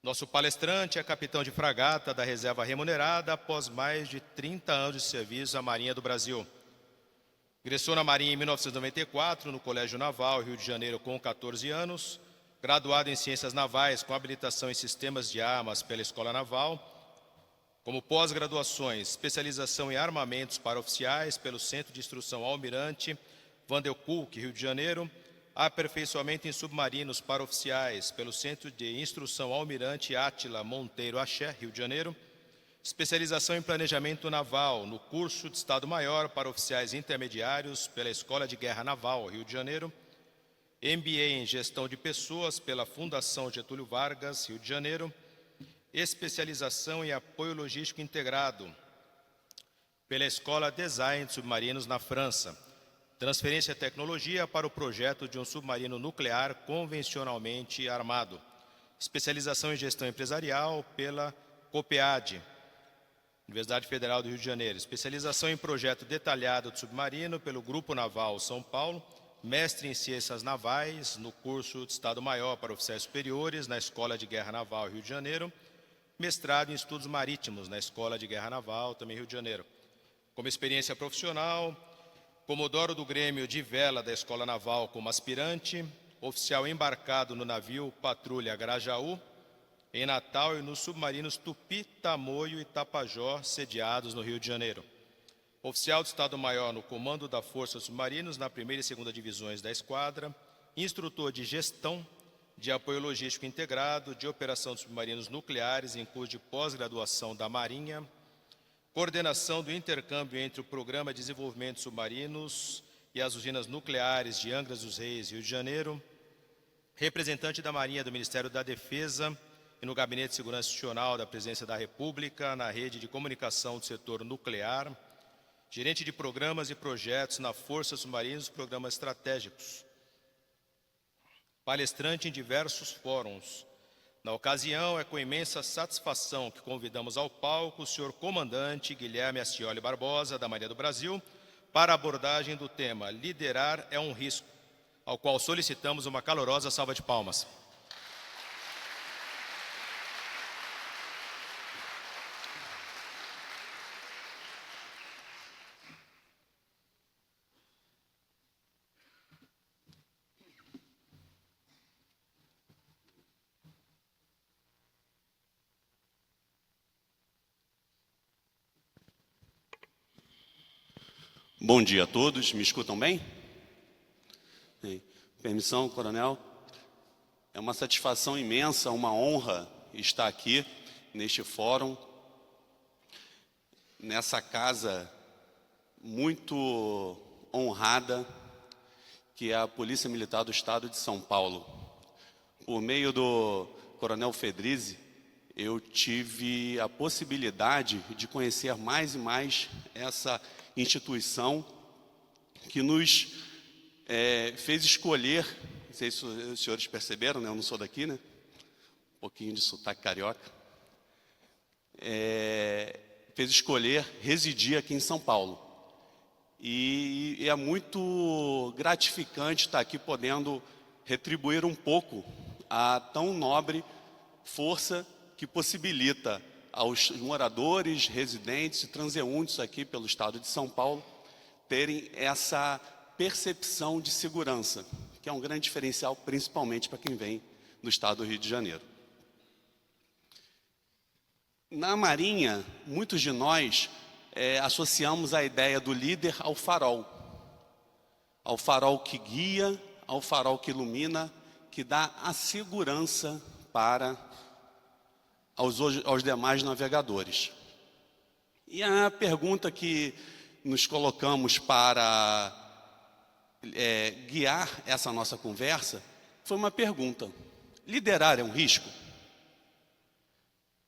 Nosso palestrante é capitão de fragata da Reserva Remunerada após mais de 30 anos de serviço à Marinha do Brasil. Ingressou na Marinha em 1994, no Colégio Naval, Rio de Janeiro, com 14 anos, graduado em Ciências Navais, com habilitação em Sistemas de Armas pela Escola Naval, como pós-graduações, especialização em armamentos para oficiais pelo Centro de Instrução Almirante Van der Kolk, Rio de Janeiro, aperfeiçoamento em submarinos para oficiais pelo Centro de Instrução Almirante Átila Monteiro Axé, Rio de Janeiro, especialização em planejamento naval no curso de Estado-Maior para oficiais intermediários pela Escola de Guerra Naval, Rio de Janeiro, MBA em Gestão de Pessoas pela Fundação Getúlio Vargas, Rio de Janeiro, especialização em Apoio Logístico Integrado pela Escola Design de Submarinos na França, transferência de tecnologia para o projeto de um submarino nuclear convencionalmente armado, especialização em Gestão Empresarial pela COPEAD, Universidade Federal do Rio de Janeiro, especialização em Projeto Detalhado de Submarino pelo Grupo Naval São Paulo, mestre em Ciências Navais no curso de Estado-Maior para oficiais superiores na Escola de Guerra Naval Rio de Janeiro, mestrado em Estudos Marítimos na Escola de Guerra Naval, também Rio de Janeiro. Como experiência profissional, comodoro do Grêmio de Vela da Escola Naval como aspirante, oficial embarcado no navio Patrulha Grajaú, em Natal e nos submarinos Tupi, Tamoio e Tapajós, sediados no Rio de Janeiro. Oficial do Estado-Maior no comando da Força Submarinos na 1ª e 2ª Divisões da Esquadra, instrutor de Gestão, de Apoio Logístico Integrado, de Operação de Submarinos Nucleares em curso de pós-graduação da Marinha, coordenação do intercâmbio entre o Programa de Desenvolvimento de Submarinos e as usinas nucleares de Angra dos Reis, Rio de Janeiro, representante da Marinha do Ministério da Defesa e no Gabinete de Segurança Institucional da Presidência da República, na rede de comunicação do setor nuclear, gerente de programas e projetos na Força Submarinos e programas estratégicos, palestrante em diversos fóruns. Na ocasião, é com imensa satisfação que convidamos ao palco o senhor comandante Guilherme Ascioli Barbosa, da Marinha do Brasil, para a abordagem do tema Liderar é um Risco, ao qual solicitamos uma calorosa salva de palmas. Bom dia a todos, me escutam bem? Permissão, coronel? É uma satisfação imensa, uma honra estar aqui neste fórum, nessa casa muito honrada, que é a Polícia Militar do Estado de São Paulo. Por meio do coronel Fedrizzi, eu tive a possibilidade de conhecer mais e mais essa instituição que nos fez escolher, não sei se os senhores perceberam, né? Eu não sou daqui, né? Um pouquinho de sotaque carioca. Fez escolher residir aqui em São Paulo. E é muito gratificante estar aqui podendo retribuir um pouco a tão nobre força que possibilita aos moradores, residentes e transeuntes aqui pelo estado de São Paulo terem essa percepção de segurança, que é um grande diferencial, principalmente para quem vem do estado do Rio de Janeiro. Na Marinha, muitos de nós associamos a ideia do líder ao farol que guia, ao farol que ilumina, que dá a segurança para aos demais navegadores. E a pergunta que nos colocamos para guiar essa nossa conversa foi uma pergunta: liderar é um risco?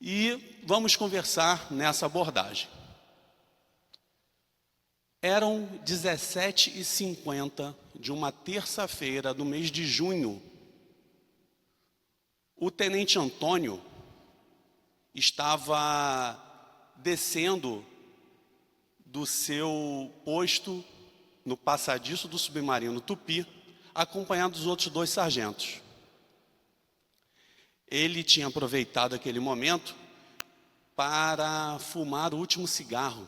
E vamos conversar nessa abordagem. Eram 17h50 de uma terça-feira do mês de junho. O tenente Antônio estava descendo do seu posto no passadiço do submarino Tupi, acompanhado dos outros 2 sargentos. Ele tinha aproveitado aquele momento para fumar o último cigarro.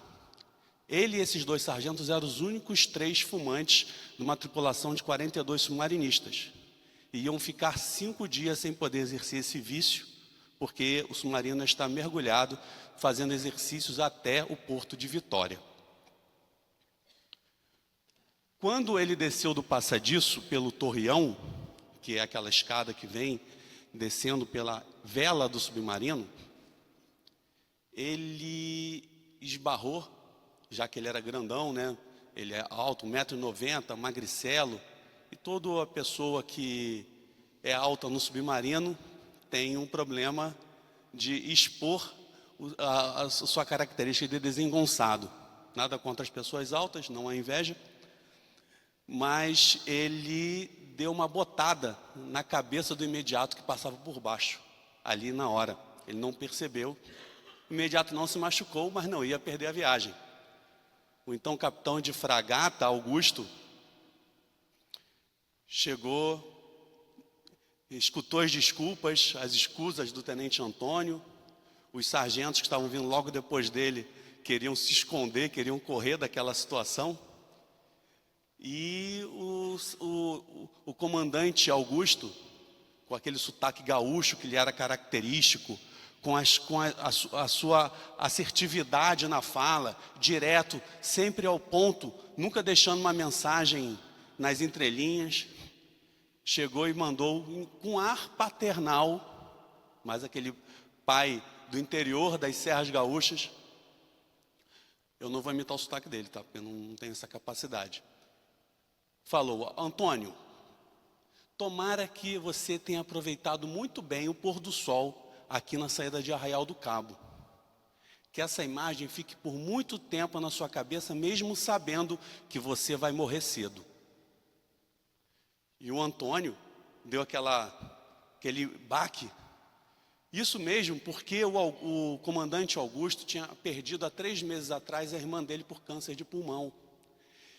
Ele e esses 2 sargentos eram os únicos 3 fumantes de uma tripulação de 42 submarinistas. E iam ficar 5 dias sem poder exercer esse vício, porque o submarino está mergulhado, fazendo exercícios até o porto de Vitória. Quando ele desceu do passadiço pelo torreão, que é aquela escada que vem descendo pela vela do submarino, ele esbarrou, já que ele era grandão, né? Ele é alto, 1,90 m, magricelo, e toda pessoa que é alta no submarino tem um problema de expor a sua característica de desengonçado. Nada contra as pessoas altas, não há inveja, mas ele deu uma botada na cabeça do imediato que passava por baixo, ali na hora. Ele não percebeu. O imediato não se machucou, mas não ia perder a viagem. O então capitão de fragata, Augusto, chegou, escutou as desculpas, as escusas do tenente Antônio. Os sargentos que estavam vindo logo depois dele queriam se esconder, queriam correr daquela situação. E o comandante Augusto, com aquele sotaque gaúcho que lhe era característico, com a sua assertividade na fala, direto, sempre ao ponto, nunca deixando uma mensagem nas entrelinhas, chegou e mandou com ar paternal, mas aquele pai do interior das Serras Gaúchas, eu não vou imitar o sotaque dele, tá? Porque eu não tenho essa capacidade. Falou: Antônio, tomara que você tenha aproveitado muito bem o pôr do sol aqui na saída de Arraial do Cabo. Que essa imagem fique por muito tempo na sua cabeça, mesmo sabendo que você vai morrer cedo. E o Antônio deu aquele baque. Isso mesmo, porque o comandante Augusto tinha perdido há 3 meses atrás a irmã dele por câncer de pulmão.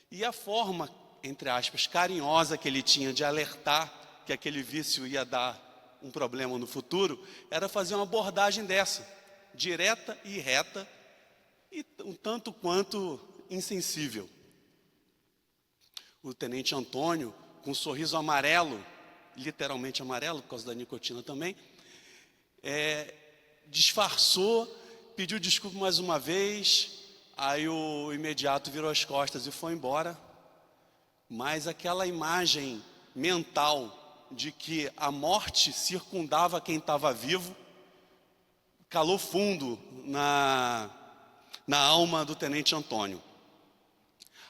E a forma, entre aspas, carinhosa que ele tinha de alertar que aquele vício ia dar um problema no futuro, era fazer uma abordagem dessa, direta e reta, e um tanto quanto insensível. O tenente Antônio, com um sorriso amarelo, literalmente amarelo, por causa da nicotina também, disfarçou, pediu desculpa mais uma vez, aí o imediato virou as costas e foi embora. Mas aquela imagem mental de que a morte circundava quem estava vivo, calou fundo na alma do tenente Antônio.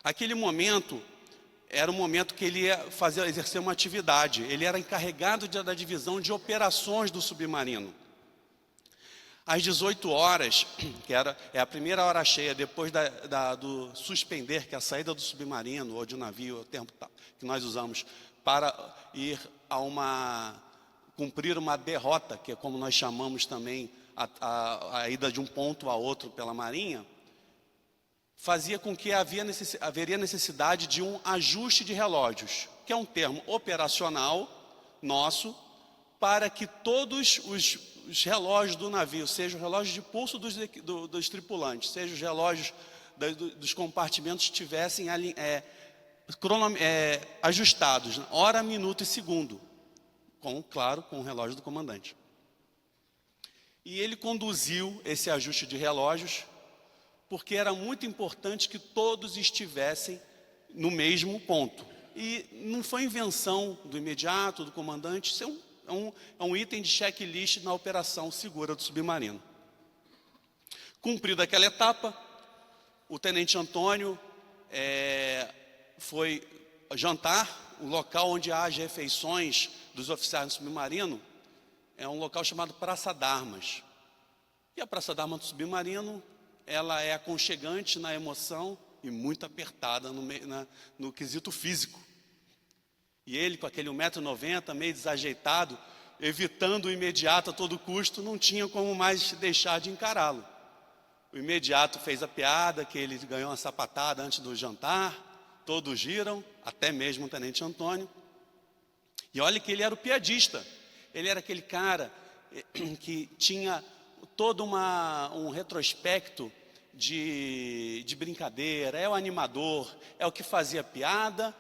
Aquele momento era um momento que ele ia exercer uma atividade. Ele era encarregado da divisão de operações do submarino. Às 18 horas, que é a primeira hora cheia, depois do suspender, que é a saída do submarino ou de um navio, é o termo que nós usamos, para ir cumprir uma derrota, que é como nós chamamos também a ida de um ponto a outro pela Marinha, fazia com que haveria necessidade de um ajuste de relógios, que é um termo operacional nosso, para que todos os relógios do navio, seja o relógio de pulso dos tripulantes, seja os relógios dos compartimentos, estivessem ajustados, hora, minuto e segundo, claro, com o relógio do comandante. E ele conduziu esse ajuste de relógios, porque era muito importante que todos estivessem no mesmo ponto. E não foi invenção do imediato, do comandante, isso é um item de checklist na operação segura do submarino. Cumprida aquela etapa, o tenente Antônio foi jantar. O local onde há as refeições dos oficiais do submarino é um local chamado Praça d'Armas. E a Praça d'Armas do submarino, ela é aconchegante na emoção e muito apertada no quesito físico. E ele, com aquele 1,90 m, meio desajeitado, evitando o imediato a todo custo, não tinha como mais deixar de encará-lo. O imediato fez a piada que ele ganhou uma sapatada antes do jantar, todos riram, até mesmo o tenente Antônio. E olha que ele era o piadista, ele era aquele cara que tinha todo um retrospecto de brincadeira, é o animador, é o que fazia piada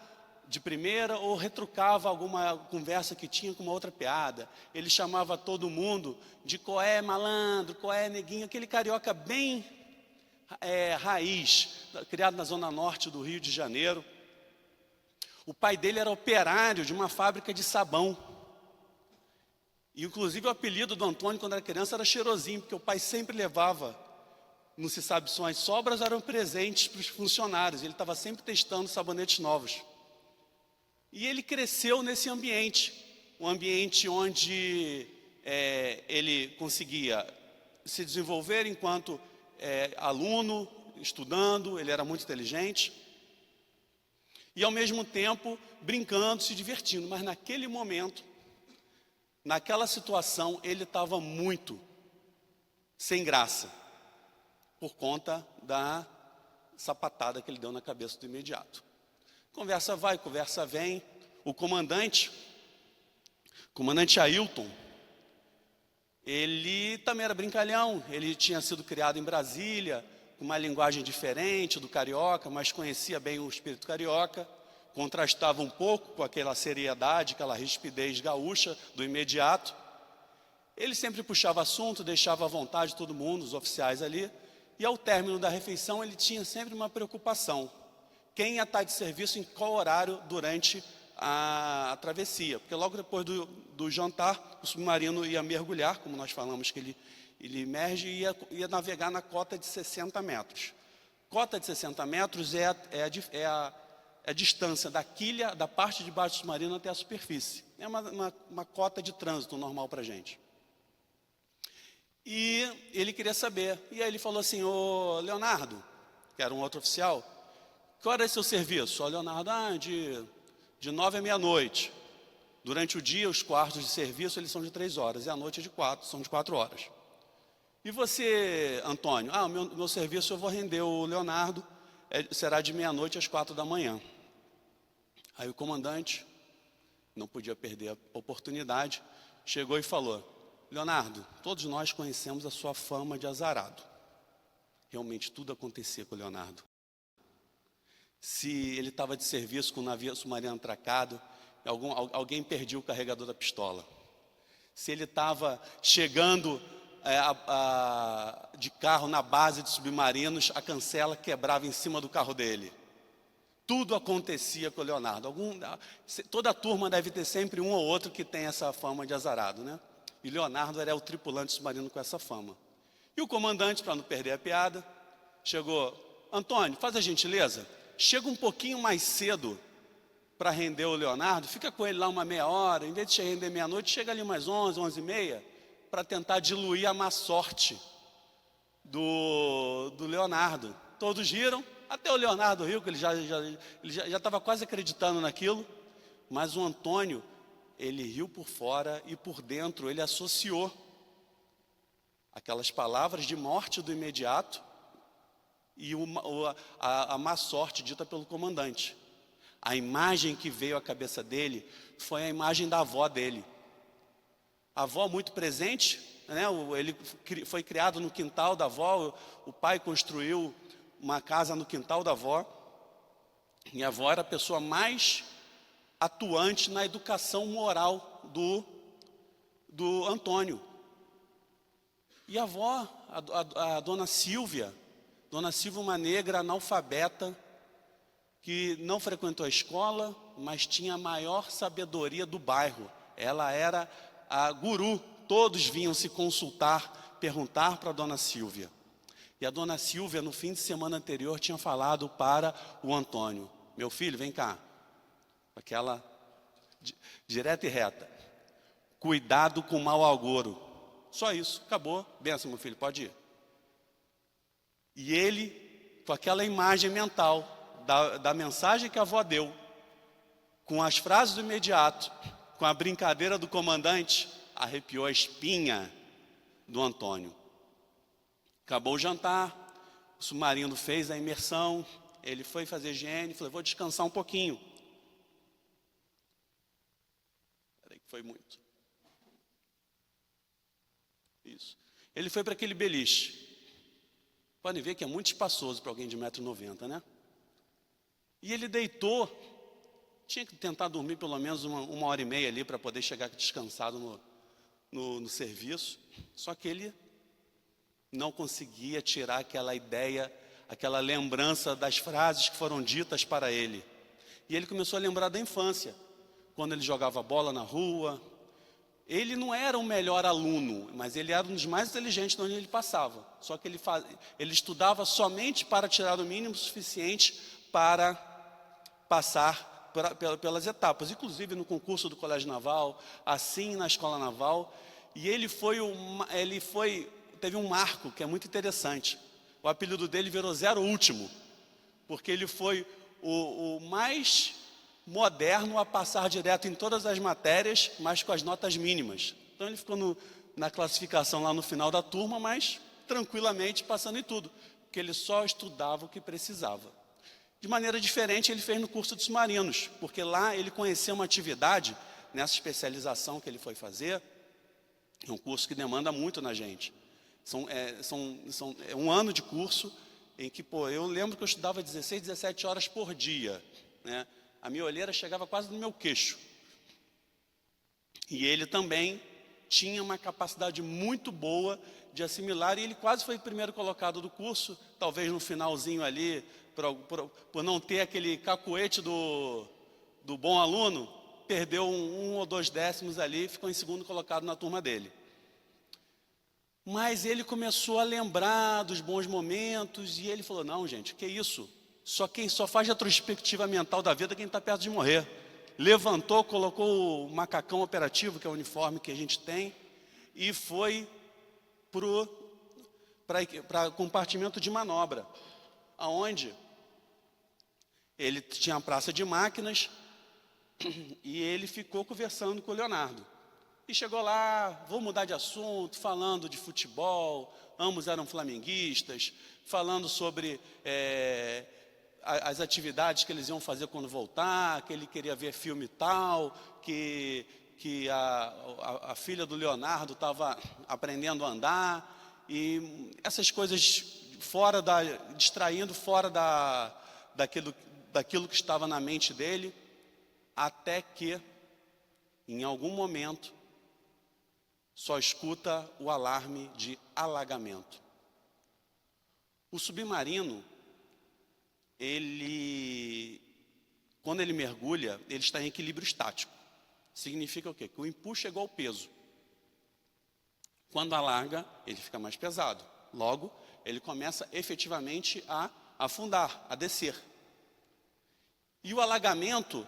de primeira ou retrucava alguma conversa que tinha com uma outra piada. Ele chamava todo mundo de coé malandro, coé neguinho, aquele carioca bem raiz, criado na zona norte do Rio de Janeiro. O pai dele era operário de uma fábrica de sabão. E, inclusive, o apelido do Antônio, quando era criança, era Cheirosinho, porque o pai sempre levava, não se sabe só, as sobras eram presentes para os funcionários. Ele estava sempre testando sabonetes novos. E ele cresceu nesse ambiente, um ambiente onde ele conseguia se desenvolver enquanto aluno, estudando, ele era muito inteligente. E, ao mesmo tempo, brincando, se divertindo. Mas, naquele momento, naquela situação, ele estava muito sem graça, por conta da sapatada que ele deu na cabeça do imediato. Conversa vai, conversa vem. O comandante Ailton, ele também era brincalhão. Ele tinha sido criado em Brasília, com uma linguagem diferente do carioca, mas conhecia bem o espírito carioca. Contrastava um pouco com aquela seriedade, aquela rispidez gaúcha do imediato. Ele sempre puxava assunto, deixava à vontade todo mundo, os oficiais ali. E ao término da refeição, ele tinha sempre uma preocupação: quem ia estar de serviço em qual horário durante a travessia. Porque logo depois do jantar, o submarino ia mergulhar, como nós falamos que ele emerge, e ia navegar na cota de 60 metros. Cota de 60 metros é a distância da quilha, da parte de baixo do submarino até a superfície. É uma cota de trânsito normal para a gente. E ele queria saber. E aí ele falou assim: ô Leonardo, que era um outro oficial, qual era seu serviço? Ô Leonardo, de 9 à meia-noite. Durante o dia, os quartos de serviço eles são de 3 horas, e à noite são de 4 horas. E você, Antônio? Meu serviço eu vou render o Leonardo, será de meia-noite às 4 da manhã. Aí o comandante, não podia perder a oportunidade, chegou e falou: Leonardo, todos nós conhecemos a sua fama de azarado. Realmente tudo acontecia com o Leonardo. Se ele estava de serviço com o navio submarino atracado, alguém perdia o carregador da pistola. Se ele estava chegando de carro na base de submarinos, a cancela quebrava em cima do carro dele. Tudo acontecia com o Leonardo. Toda a turma deve ter sempre um ou outro que tem essa fama de azarado, né? E Leonardo era o tripulante submarino com essa fama. E o comandante, para não perder a piada, chegou: Antônio, faz a gentileza, chega um pouquinho mais cedo para render o Leonardo, fica com ele lá uma meia hora, em vez de render meia-noite, chega ali umas 11, 11h30, para tentar diluir a má sorte do Leonardo. Todos riram, até o Leonardo riu, que ele já estava quase acreditando naquilo, mas o Antônio, ele riu por fora e por dentro ele associou aquelas palavras de morte do imediato e a má sorte dita pelo comandante. A imagem que veio à cabeça dele foi a imagem da avó dele. A avó muito presente, né? Ele foi criado no quintal da avó, o pai construiu uma casa no quintal da avó, e a avó era a pessoa mais atuante na educação moral do Antônio. E a avó, a dona Silvia, uma negra analfabeta, que não frequentou a escola, mas tinha a maior sabedoria do bairro. Ela era a guru, todos vinham se consultar, perguntar para a dona Silvia. E a dona Silvia, no fim de semana anterior, tinha falado para o Antônio: meu filho, vem cá. Aquela direta e reta: cuidado com o mau agouro. Só isso, acabou. Benção, meu filho, pode ir. E ele, com aquela imagem mental da mensagem que a avó deu, com as frases do imediato, com a brincadeira do comandante, arrepiou a espinha do Antônio. Acabou o jantar, o submarino fez a imersão, ele foi fazer higiene, falou: vou descansar um pouquinho. Peraí que foi muito. Isso. Ele foi para aquele beliche. Podem ver que é muito espaçoso para alguém de 1,90 m, né? E ele deitou, tinha que tentar dormir pelo menos uma hora e meia ali para poder chegar descansado no serviço. Só que ele não conseguia tirar aquela ideia, aquela lembrança das frases que foram ditas para ele. E ele começou a lembrar da infância, quando ele jogava bola na rua. Ele não era o melhor aluno, mas ele era um dos mais inteligentes de onde ele passava. Só que ele estudava somente para tirar o mínimo suficiente para passar pelas etapas, inclusive no concurso do Colégio Naval, assim na Escola Naval. E teve um marco que é muito interessante. O apelido dele virou 0 último, porque ele foi o mais moderno a passar direto em todas as matérias, mas com as notas mínimas. Então ele ficou na classificação lá no final da turma, mas tranquilamente passando em tudo, porque ele só estudava o que precisava. De maneira diferente ele fez no curso de submarinos, porque lá ele conheceu uma atividade, nessa especialização que ele foi fazer, é um curso que demanda muito na gente. É um ano de curso em que, eu lembro que eu estudava 16, 17 horas por dia, né? A minha olheira chegava quase no meu queixo. E ele também tinha uma capacidade muito boa de assimilar, e ele quase foi o primeiro colocado do curso, talvez no finalzinho ali, por não ter aquele cacuete do bom aluno, perdeu um ou 2 décimos ali, ficou em segundo colocado na turma dele. Mas ele começou a lembrar dos bons momentos, e ele falou, não, gente, que isso? Quem só faz retrospectiva mental da vida é quem está perto de morrer. Levantou, colocou o macacão operativo, que é o uniforme que a gente tem, e foi para o compartimento de manobra, aonde ele tinha a praça de máquinas, e ele ficou conversando com o Leonardo. E chegou lá, vou mudar de assunto, falando de futebol, ambos eram flamenguistas, falando sobre as atividades que eles iam fazer quando voltar, que ele queria ver filme tal, que a filha do Leonardo estava aprendendo a andar, e essas coisas distraindo fora daquilo que estava na mente dele, até que, em algum momento, só escuta o alarme de alagamento. O submarino, quando ele mergulha, ele está em equilíbrio estático. Significa o quê? Que o impulso chegou ao peso. Quando alarga, ele fica mais pesado. Logo, ele começa efetivamente a afundar, a descer. E o alagamento,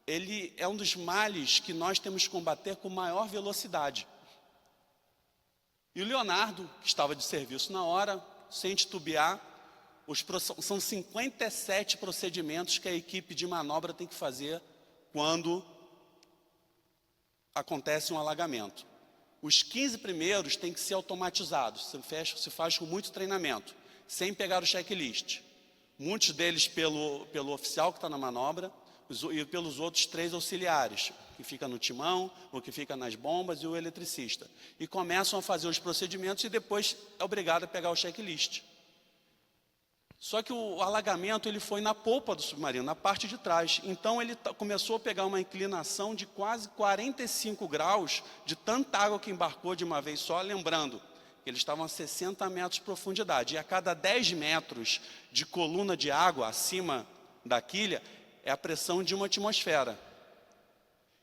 ele é um dos males que nós temos que combater com maior velocidade. E o Leonardo, que estava de serviço na hora, sem titubear, são 57 procedimentos que a equipe de manobra tem que fazer quando acontece um alagamento. Os 15 primeiros têm que ser automatizados, se faz com muito treinamento, sem pegar o checklist. Muitos deles pelo oficial que está na manobra, e pelos outros 3 auxiliares, que fica no timão, o que fica nas bombas e o eletricista. E começam a fazer os procedimentos e depois é obrigado a pegar o checklist. Só que o alagamento ele foi na polpa do submarino, na parte de trás. Então ele começou a pegar uma inclinação de quase 45 graus, de tanta água que embarcou de uma vez só, lembrando que eles estavam a 60 metros de profundidade. E a cada 10 metros de coluna de água acima da quilha, é a pressão de uma atmosfera.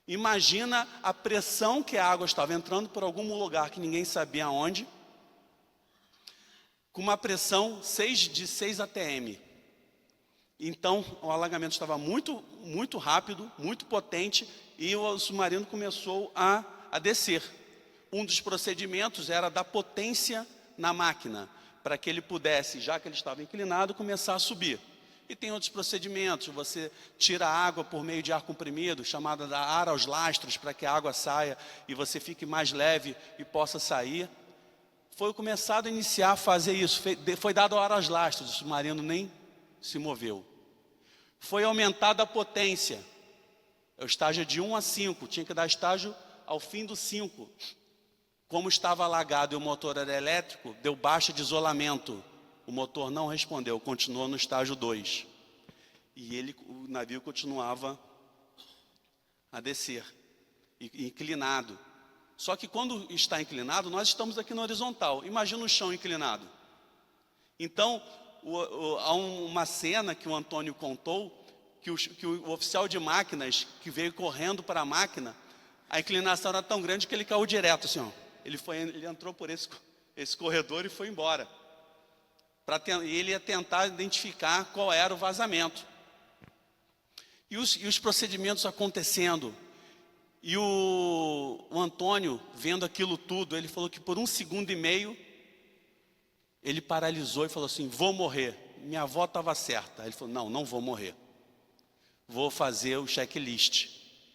Imagina a pressão que a água estava entrando por algum lugar que ninguém sabia onde, com uma pressão de 6 atm. Então, o alagamento estava muito, muito rápido, muito potente, e o submarino começou a descer. Um dos procedimentos era dar potência na máquina, para que ele pudesse, já que ele estava inclinado, começar a subir. E tem outros procedimentos, você tira a água por meio de ar comprimido, chamada da ar aos lastros, para que a água saia e você fique mais leve e possa sair. Foi começado a iniciar a fazer isso, foi dado ar aos lastros, o submarino nem se moveu. Foi aumentada a potência, o estágio de 1 a 5, tinha que dar estágio ao fim do 5. Como estava alagado e o motor era elétrico, deu baixa de isolamento. O motor não respondeu, continuou no estágio 2. E o navio continuava a descer, inclinado. Só que quando está inclinado, nós estamos aqui na horizontal. Imagina o chão inclinado. Então, há uma cena que o Antônio contou, que o oficial de máquinas, que veio correndo para a máquina, a inclinação era tão grande que ele caiu direto, assim, ó. Ele entrou por esse corredor e foi embora. E ele ia tentar identificar qual era o vazamento. E os procedimentos acontecendo. E o Antônio, vendo aquilo tudo, ele falou que por 1,5 segundos, ele paralisou e falou assim: vou morrer. Minha avó estava certa. Ele falou: não vou morrer. Vou fazer o checklist.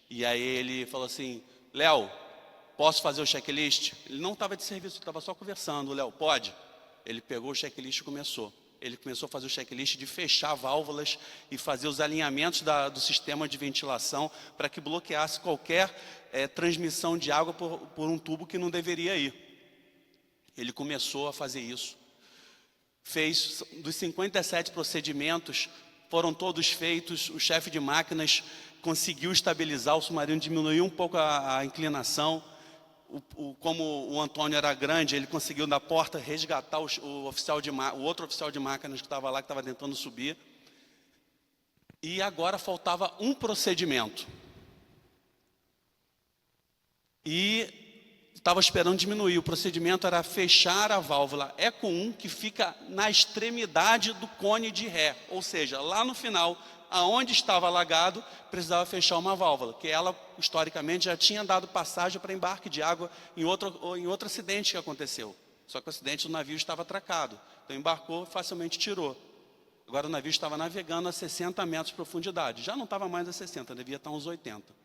E aí ele falou assim: Léo, posso fazer o checklist? Ele não estava de serviço, estava só conversando. Léo, pode? Ele pegou o checklist e começou. Ele começou a fazer o checklist de fechar válvulas e fazer os alinhamentos do sistema de ventilação para que bloqueasse qualquer transmissão de água por um tubo que não deveria ir. Ele começou a fazer isso. Fez dos 57 procedimentos, foram todos feitos. O chefe de máquinas conseguiu estabilizar o submarino, diminuiu um pouco a inclinação. Como o Antônio era grande, ele conseguiu na porta resgatar o outro oficial de máquinas que estava lá, que estava tentando subir. E agora faltava um procedimento. E estava esperando diminuir. O procedimento era fechar a válvula Eco 1, que fica na extremidade do cone de ré. Ou seja, lá no final, aonde estava alagado, precisava fechar uma válvula, que ela, historicamente, já tinha dado passagem para embarque de água em outro acidente que aconteceu. Só que o acidente do navio estava atracado. Então embarcou, facilmente tirou. Agora o navio estava navegando a 60 metros de profundidade. Já não estava mais a 60, devia estar uns 80.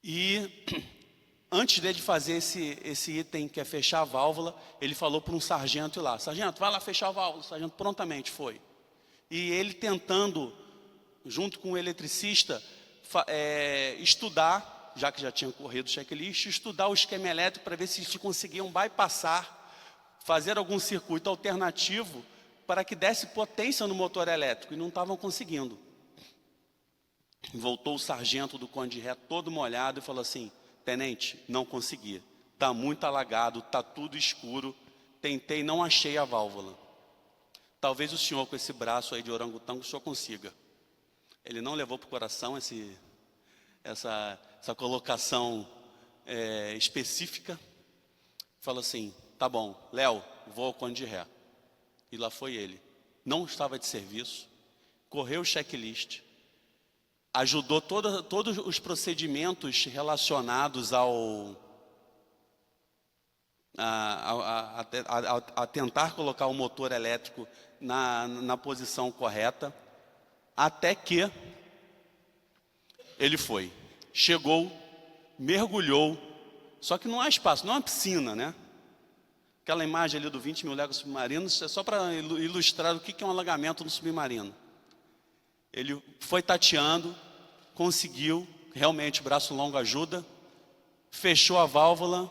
E antes dele fazer esse item, que é fechar a válvula, ele falou para um sargento ir lá: sargento, vai lá fechar a válvula. O sargento prontamente foi. E ele tentando, junto com o eletricista, estudar, já que já tinha corrido o checklist, estudar o esquema elétrico para ver se conseguiam bypassar, fazer algum circuito alternativo para que desse potência no motor elétrico, e não estavam conseguindo. Voltou o sargento do cone de ré todo molhado e falou assim: tenente, não consegui, está muito alagado, está tudo escuro, tentei, não achei a válvula. Talvez o senhor, com esse braço aí de orangotango, o senhor consiga. Ele não levou para o coração essa colocação específica. Falou assim: tá bom, Léo, vou ao cone de ré. E lá foi ele. Não estava de serviço, correu o checklist, ajudou todos os procedimentos relacionados a tentar colocar o motor elétrico na posição correta, até que ele chegou, mergulhou. Só que não há espaço, não é uma piscina, né? Aquela imagem ali do 20 mil léguas submarinos é só para ilustrar o que é um alagamento no submarino. Ele foi tateando, conseguiu, realmente braço longo ajuda, fechou a válvula,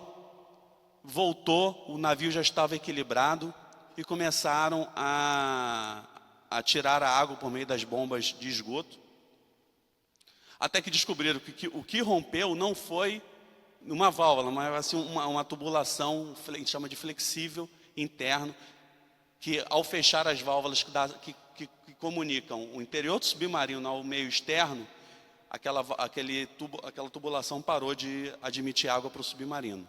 voltou, o navio já estava equilibrado e começaram a tirar a água por meio das bombas de esgoto. Até que descobriram que o que rompeu não foi uma válvula, mas assim, uma tubulação, a gente chama de flexível interno, que ao fechar as válvulas que comunicam o interior do submarino ao meio externo, aquela tubulação parou de admitir água para o submarino.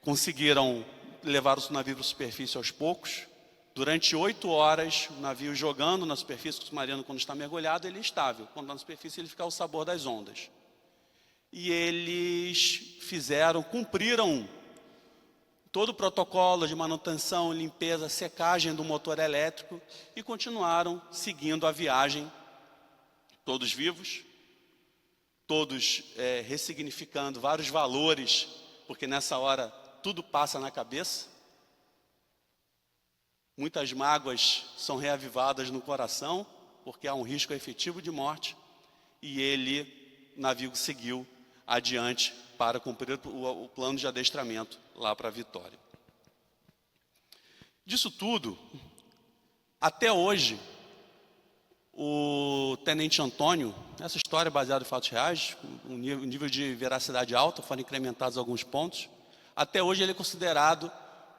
Conseguiram levar o navio para a superfície aos poucos. Durante 8 horas, o navio jogando na superfície, o submarino, quando está mergulhado, ele é estável. Quando está na superfície, ele fica ao sabor das ondas. E eles cumpriram todo o protocolo de manutenção, limpeza, secagem do motor elétrico e continuaram seguindo a viagem, todos vivos, todos ressignificando vários valores, porque nessa hora tudo passa na cabeça. Muitas mágoas são reavivadas no coração, porque há um risco efetivo de morte. E o navio seguiu adiante para cumprir o plano de adestramento lá para Vitória. Disso tudo, até hoje, o Tenente Antônio, essa história é baseada em fatos reais, um nível de veracidade alta, foram incrementados alguns pontos. Até hoje ele é considerado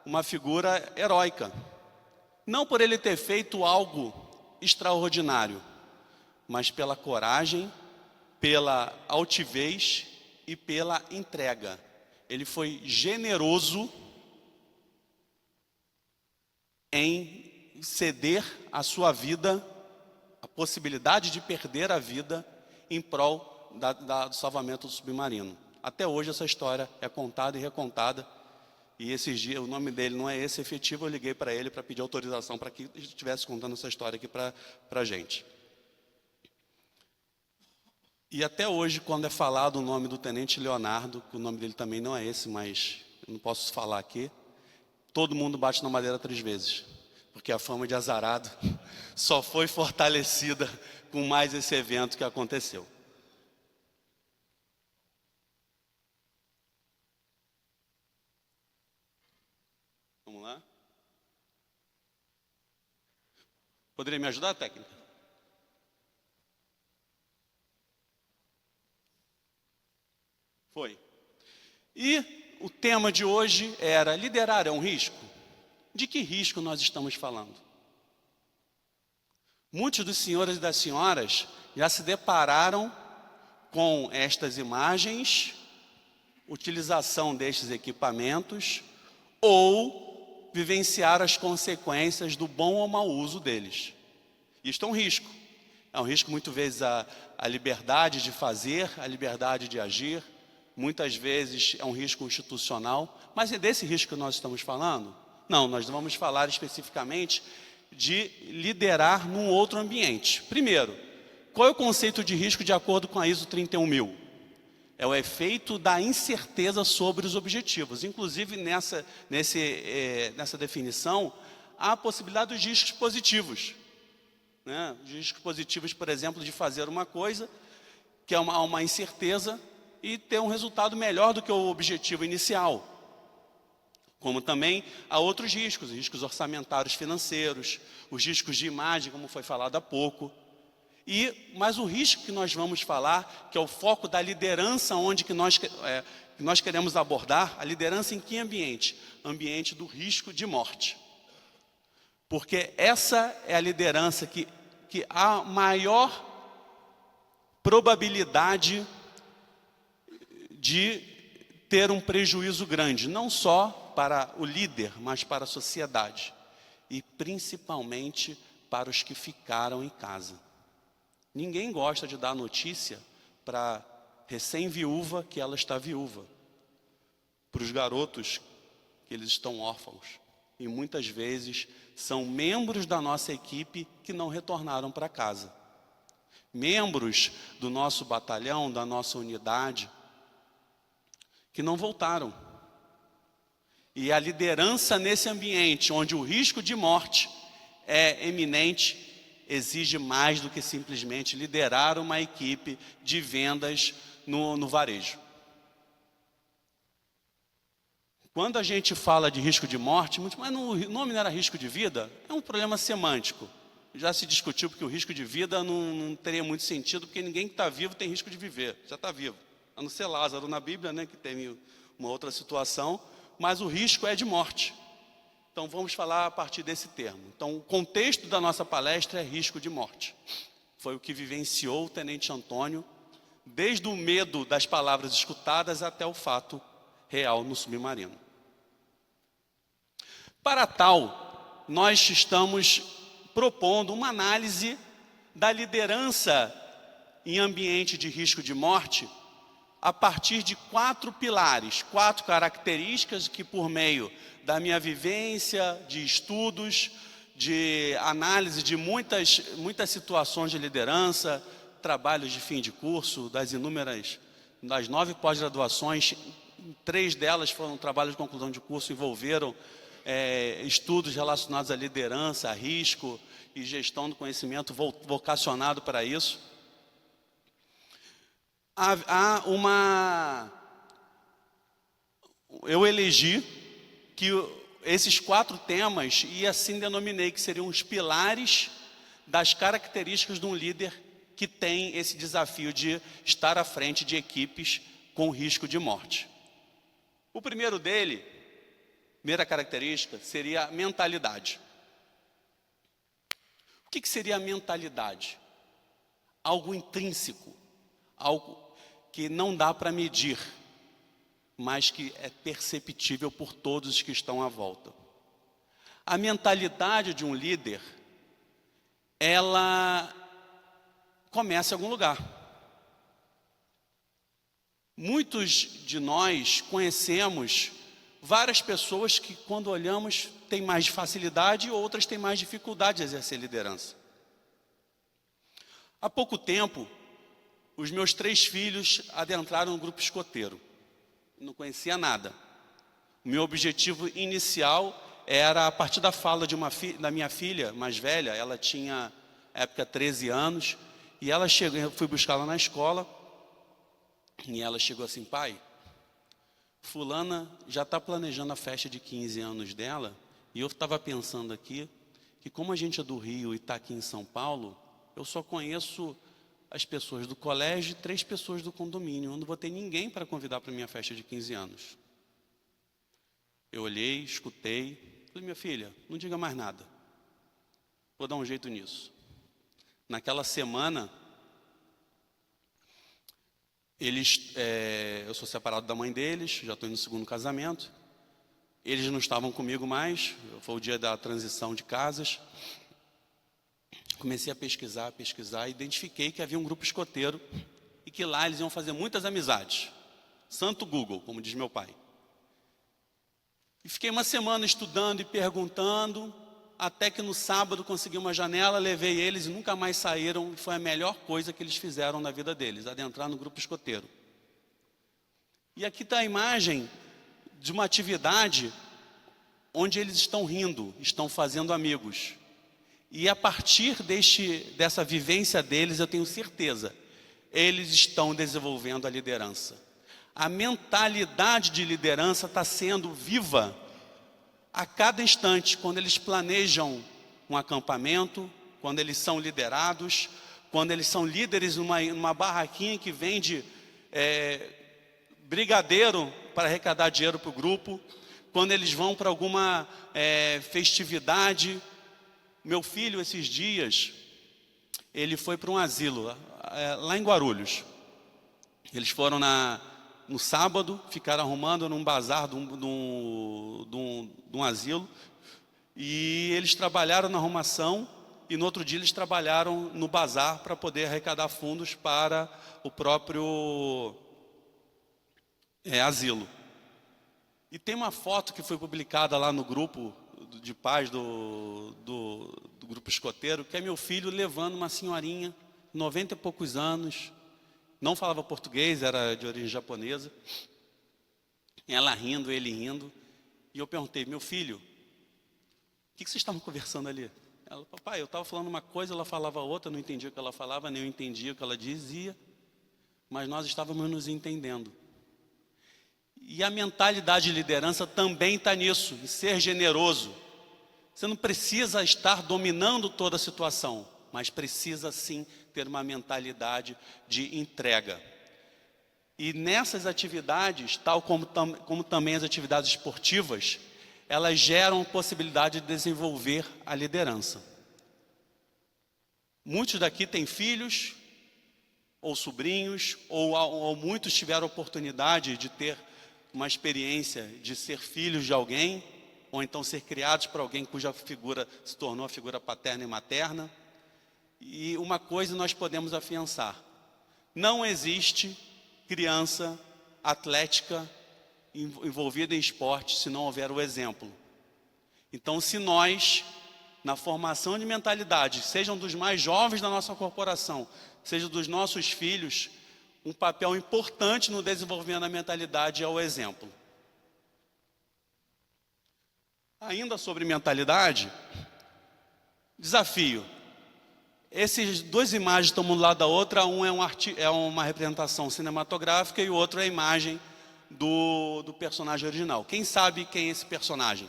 uma figura heróica. Não por ele ter feito algo extraordinário, mas pela coragem, pela altivez e pela entrega. Ele foi generoso em ceder a sua vida, a possibilidade de perder a vida em prol do salvamento do submarino. Até hoje essa história é contada e recontada, e esses dias, o nome dele não é esse efetivo, eu liguei para ele para pedir autorização para que ele estivesse contando essa história aqui para a gente. E até hoje, quando é falado o nome do Tenente Leonardo, que o nome dele também não é esse, mas eu não posso falar aqui, todo mundo bate na madeira 3 vezes, porque a fama de azarado só foi fortalecida com mais esse evento que aconteceu. Vamos lá? Poderia me ajudar, técnica? Foi. E o tema de hoje era: liderar é um risco? De que risco nós estamos falando? Muitos dos senhores e das senhoras já se depararam com estas imagens, utilização destes equipamentos, ou vivenciar as consequências do bom ou mau uso deles. Isto é um risco. É um risco, muitas vezes, a liberdade de fazer, a liberdade de agir. Muitas vezes é um risco institucional. Mas é desse risco que nós estamos falando? Não, nós vamos falar especificamente de liderar num outro ambiente. Primeiro, qual é o conceito de risco de acordo com a ISO 31000? É o efeito da incerteza sobre os objetivos. Inclusive, nessa definição, há a possibilidade dos riscos positivos. Né? Os riscos positivos, por exemplo, de fazer uma coisa que é uma incerteza e ter um resultado melhor do que o objetivo inicial. Como também há outros riscos, os riscos orçamentários financeiros, os riscos de imagem, como foi falado há pouco. Mas o risco que nós vamos falar, que é o foco da liderança, onde que nós queremos abordar, a liderança em que ambiente? Ambiente do risco de morte. Porque essa é a liderança que há maior probabilidade de ter um prejuízo grande, não só para o líder, mas para a sociedade. E principalmente para os que ficaram em casa. Ninguém gosta de dar notícia para recém-viúva que ela está viúva. Para os garotos que eles estão órfãos. E muitas vezes são membros da nossa equipe que não retornaram para casa. Membros do nosso batalhão, da nossa unidade, que não voltaram. E a liderança nesse ambiente, onde o risco de morte é eminente, exige mais do que simplesmente liderar uma equipe de vendas no varejo. Quando a gente fala de risco de morte, mas o nome não era risco de vida, é um problema semântico. Já se discutiu porque o risco de vida não teria muito sentido, porque ninguém que está vivo tem risco de viver, já está vivo. A não ser Lázaro na Bíblia, né, que tem uma outra situação, mas o risco é de morte. Então vamos falar a partir desse termo. Então o contexto da nossa palestra é risco de morte. Foi o que vivenciou o Tenente Antônio, desde o medo das palavras escutadas até o fato real no submarino. Para tal, nós estamos propondo uma análise da liderança em ambiente de risco de morte a partir de 4 pilares, 4 características que, por meio da minha vivência, de estudos, de análise de muitas situações de liderança, trabalhos de fim de curso, das 9 pós-graduações, 3 delas foram trabalhos de conclusão de curso, envolveram estudos relacionados à liderança, a risco e gestão do conhecimento vocacionado para isso. Eu elegi que esses 4 temas, e assim denominei, que seriam os pilares das características de um líder que tem esse desafio de estar à frente de equipes com risco de morte. O primeiro dele, primeira característica, seria a mentalidade. O que seria a mentalidade? Algo intrínseco, algo que não dá para medir, mas que é perceptível por todos os que estão à volta. A mentalidade de um líder, ela começa em algum lugar. Muitos de nós conhecemos várias pessoas que, quando olhamos, têm mais facilidade e outras têm mais dificuldade de exercer liderança. Há pouco tempo, os meus 3 filhos adentraram no grupo escoteiro. Não conhecia nada. O meu objetivo inicial era, a partir da fala da minha filha mais velha, ela tinha, na época, 13 anos, e ela chegou, eu fui buscá-la na escola, e ela chegou assim: pai, fulana já está planejando a festa de 15 anos dela, e eu estava pensando aqui, que como a gente é do Rio e está aqui em São Paulo, eu só conheço as pessoas do colégio e 3 pessoas do condomínio. Eu não vou ter ninguém para convidar para a minha festa de 15 anos. Eu olhei, escutei, falei: minha filha, não diga mais nada. Vou dar um jeito nisso. Naquela semana, eu sou separado da mãe deles, já estou indo no 2º casamento. Eles não estavam comigo mais, foi o dia da transição de casas. Comecei a pesquisar, e identifiquei que havia um grupo escoteiro e que lá eles iam fazer muitas amizades. Santo Google, como diz meu pai. E fiquei uma semana estudando e perguntando, até que no sábado consegui uma janela, levei eles e nunca mais saíram. E foi a melhor coisa que eles fizeram na vida deles, adentrar no grupo escoteiro. E aqui está a imagem de uma atividade onde eles estão rindo, estão fazendo amigos. E a partir dessa vivência deles, eu tenho certeza, eles estão desenvolvendo a liderança. A mentalidade de liderança está sendo viva a cada instante, quando eles planejam um acampamento, quando eles são liderados, quando eles são líderes numa barraquinha que vende brigadeiro para arrecadar dinheiro para o grupo, quando eles vão para alguma festividade. Meu filho, esses dias, ele foi para um asilo, lá em Guarulhos. Eles foram no sábado, ficaram arrumando num bazar de um asilo, e eles trabalharam na arrumação, e no outro dia eles trabalharam no bazar para poder arrecadar fundos para o próprio asilo. E tem uma foto que foi publicada lá no grupo de pais do grupo escoteiro, que é meu filho levando uma senhorinha, 90 e poucos anos, não falava português, era de origem japonesa, ela rindo, ele rindo, e eu perguntei: meu filho, o que vocês estavam conversando ali? Ela: papai, eu estava falando uma coisa, ela falava outra, não entendia o que ela falava, nem eu entendia o que ela dizia, mas nós estávamos nos entendendo. E a mentalidade de liderança também está nisso, em ser generoso. Você não precisa estar dominando toda a situação, mas precisa sim ter uma mentalidade de entrega. E nessas atividades, tal como também as atividades esportivas, elas geram possibilidade de desenvolver a liderança. Muitos daqui têm filhos, ou sobrinhos, ou muitos tiveram a oportunidade de ter uma experiência de ser filhos de alguém, ou então ser criados por alguém cuja figura se tornou a figura paterna e materna. E uma coisa nós podemos afiançar: não existe criança atlética envolvida em esporte se não houver o exemplo. Então, se nós, na formação de mentalidade, sejam dos mais jovens da nossa corporação, sejam dos nossos filhos, um papel importante no desenvolvimento da mentalidade é o exemplo. Ainda sobre mentalidade, desafio. Essas duas imagens estão um do lado da outra, um é uma representação cinematográfica e o outro é a imagem do personagem original. Quem sabe quem é esse personagem?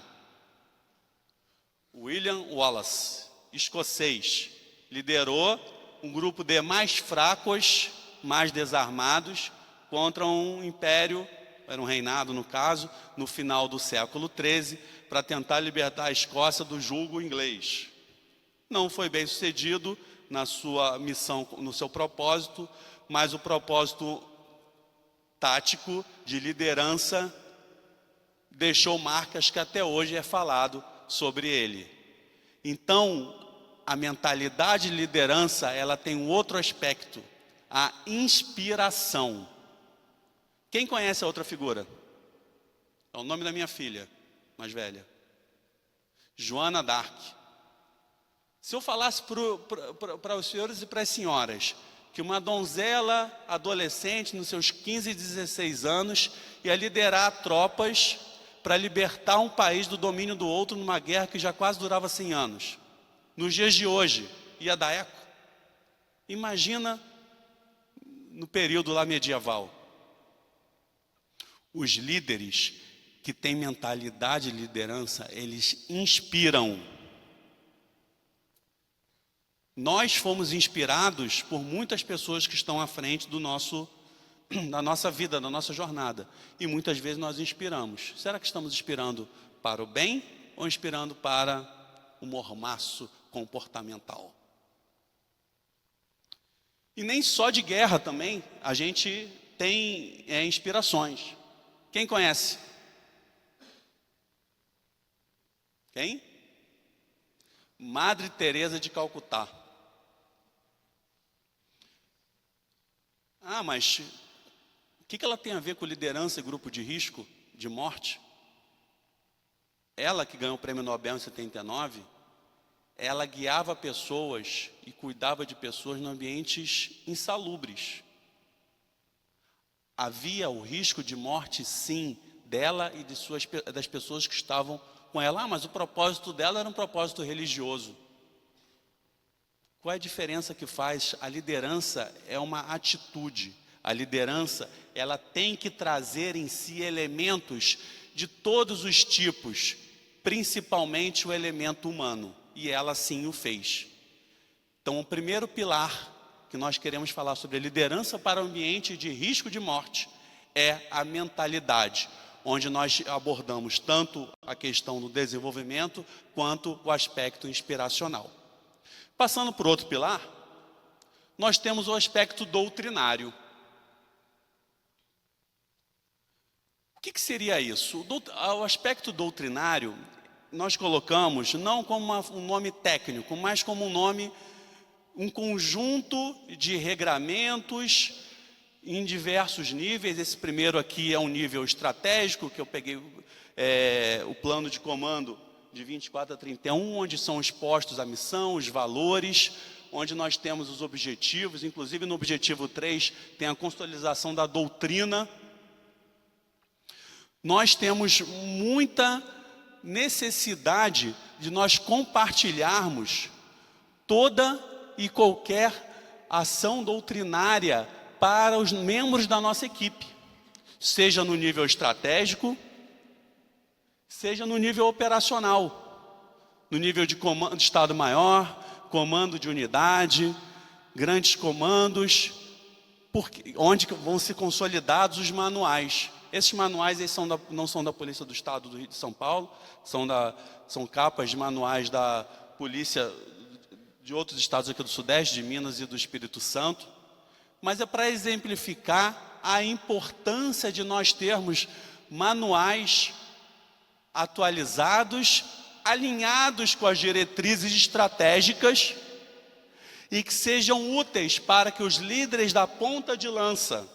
William Wallace, escocês, liderou um grupo de mais fracos, mais desarmados, contra um império, era um reinado no caso, no final do século XIII, para tentar libertar a Escócia do jugo inglês. Não foi bem sucedido na sua missão, no seu propósito, mas o propósito tático de liderança deixou marcas que até hoje é falado sobre ele. Então, a mentalidade de liderança, ela tem um outro aspecto, a inspiração. Quem conhece a outra figura? É o nome da minha filha, mais velha. Joana d'Arc. Se eu falasse para os senhores e para as senhoras que uma donzela adolescente, nos seus 15 16 anos, ia liderar tropas para libertar um país do domínio do outro numa guerra que já quase durava 100 anos. Nos dias de hoje, ia dar eco? Imagina no período lá medieval. Os líderes que têm mentalidade de liderança, eles inspiram. Nós fomos inspirados por muitas pessoas que estão à frente da nossa vida, da nossa jornada. E muitas vezes nós inspiramos. Será que estamos inspirando para o bem ou inspirando para o mormaço comportamental? E nem só de guerra também a gente tem inspirações. Quem conhece? Quem? Madre Teresa de Calcutá. Ah, mas o que ela tem a ver com liderança e grupo de risco de morte? Ela que ganhou o prêmio Nobel em 79, ela guiava pessoas e cuidava de pessoas em ambientes insalubres. Havia o risco de morte, sim, dela e das pessoas que estavam com ela. Ah, mas o propósito dela era um propósito religioso. Qual é a diferença que faz? A liderança é uma atitude. A liderança, ela tem que trazer em si elementos de todos os tipos, principalmente o elemento humano. E ela sim o fez. Então, o primeiro pilar que nós queremos falar sobre a liderança para o ambiente de risco de morte é a mentalidade, onde nós abordamos tanto a questão do desenvolvimento quanto o aspecto inspiracional. Passando por outro pilar, nós temos o aspecto doutrinário. O que seria isso? O aspecto doutrinário, nós colocamos não como um nome técnico, mas como um conjunto de regramentos em diversos níveis. Esse primeiro aqui é um nível estratégico, que eu peguei o plano de comando de 24 a 31, onde são expostos a missão, os valores, onde nós temos os objetivos, inclusive no objetivo 3 tem a consolidação da doutrina. Nós temos muita necessidade de nós compartilharmos toda e qualquer ação doutrinária para os membros da nossa equipe, seja no nível estratégico, seja no nível operacional, no nível de comando de Estado-Maior, comando de unidade, grandes comandos, onde vão ser consolidados os manuais. Esses manuais não são da Polícia do Estado do Rio de São Paulo, são capas de manuais da Polícia de outros estados aqui do Sudeste, de Minas e do Espírito Santo, mas é para exemplificar a importância de nós termos manuais atualizados, alinhados com as diretrizes estratégicas e que sejam úteis para que os líderes da ponta de lança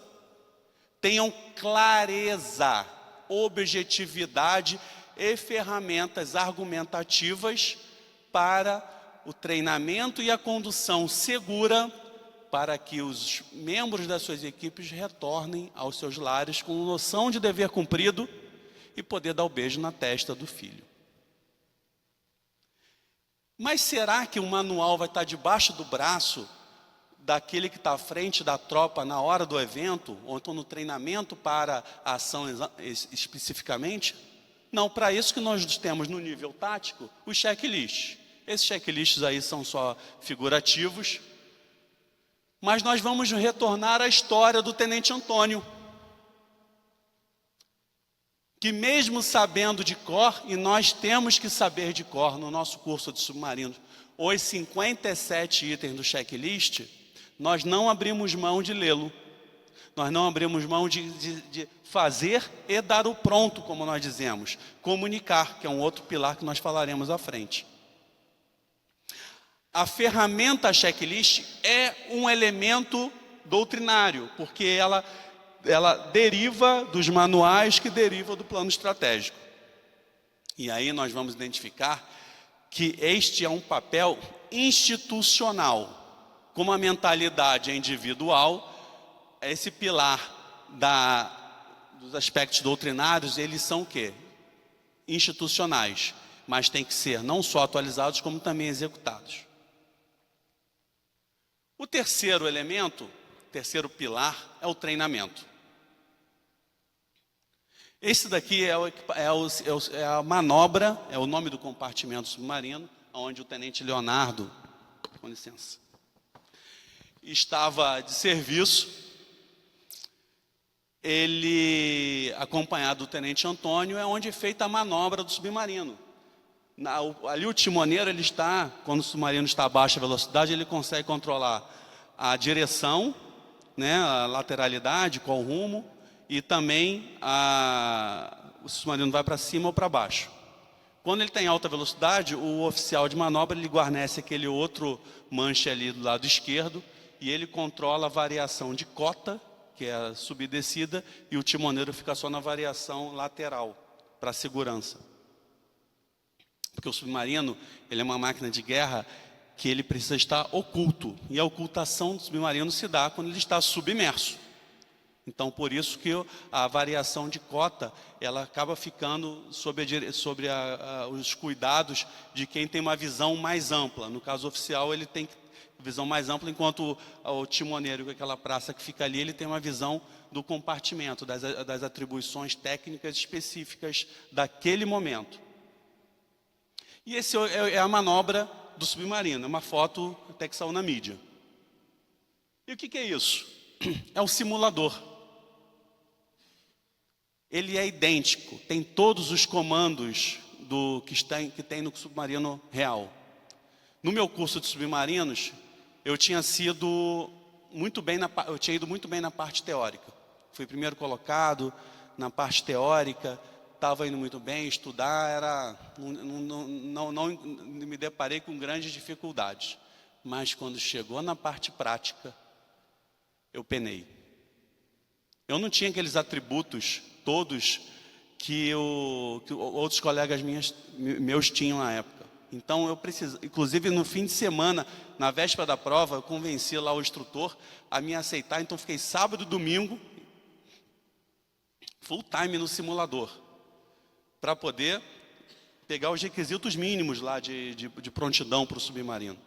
tenham clareza, objetividade e ferramentas argumentativas para o treinamento e a condução segura para que os membros das suas equipes retornem aos seus lares com noção de dever cumprido e poder dar o beijo na testa do filho. Mas será que o manual vai estar debaixo do braço daquele que está à frente da tropa na hora do evento, ou então no treinamento para a ação especificamente? Não, para isso que nós temos no nível tático os checklists. Esses checklists aí são só figurativos, mas nós vamos retornar à história do Tenente Antônio, que mesmo sabendo de cor, e nós temos que saber de cor no nosso curso de submarinos, os 57 itens do checklist, nós não abrimos mão de lê-lo. Nós não abrimos mão de fazer e dar o pronto, como nós dizemos. Comunicar, que é um outro pilar que nós falaremos à frente. A ferramenta checklist é um elemento doutrinário, porque ela deriva dos manuais que derivam do plano estratégico. E aí nós vamos identificar que este é um papel institucional. Como a mentalidade é individual, esse pilar dos aspectos doutrinários, eles são o quê? Institucionais, mas tem que ser não só atualizados, como também executados. O terceiro elemento, terceiro pilar, é o treinamento. Esse daqui é a manobra, é o nome do compartimento submarino, onde o tenente Leonardo, com licença, estava de serviço. Ele, acompanhado do tenente Antônio, é onde é feita a manobra do submarino. Ali o timoneiro, ele está, quando o submarino está a baixa velocidade, ele consegue controlar a direção, né, a lateralidade, qual rumo, e também o submarino vai para cima ou para baixo. Quando ele está em alta velocidade, o oficial de manobra, ele guarnece aquele outro manche ali do lado esquerdo, e ele controla a variação de cota, que é a subida e descida, e o timoneiro fica só na variação lateral, para segurança. Porque o submarino, ele é uma máquina de guerra que ele precisa estar oculto. E a ocultação do submarino se dá quando ele está submerso. Então, por isso que a variação de cota, ela acaba ficando sobre os cuidados de quem tem uma visão mais ampla. No caso oficial, ele tem visão mais ampla, enquanto o timoneiro, com aquela praça que fica ali, ele tem uma visão do compartimento, das atribuições técnicas específicas daquele momento. E esse é a manobra do submarino, é uma foto até que saiu na mídia. E o que é isso? É um simulador. Ele é idêntico, tem todos os comandos que tem no submarino real. No meu curso de submarinos, eu tinha ido muito bem na parte teórica. Fui primeiro colocado na parte teórica, estava indo muito bem, estudar, não me deparei com grandes dificuldades. Mas quando chegou na parte prática, eu penei. Eu não tinha aqueles atributos todos que outros colegas meus tinham na época. Então eu preciso, inclusive no fim de semana, na véspera da prova, eu convenci lá o instrutor a me aceitar. Então fiquei sábado e domingo, full time no simulador, para poder pegar os requisitos mínimos lá de prontidão para o submarino.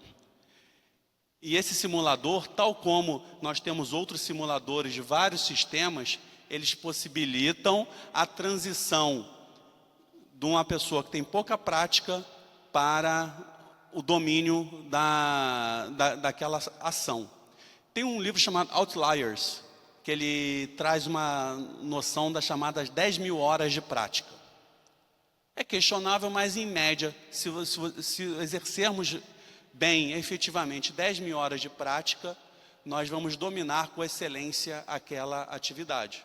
E esse simulador, tal como nós temos outros simuladores de vários sistemas, eles possibilitam a transição de uma pessoa que tem pouca prática para o domínio daquela ação. Tem um livro chamado Outliers, que ele traz uma noção das chamadas 10 mil horas de prática. É questionável, mas em média, se exercermos bem, efetivamente, 10 mil horas de prática, nós vamos dominar com excelência aquela atividade.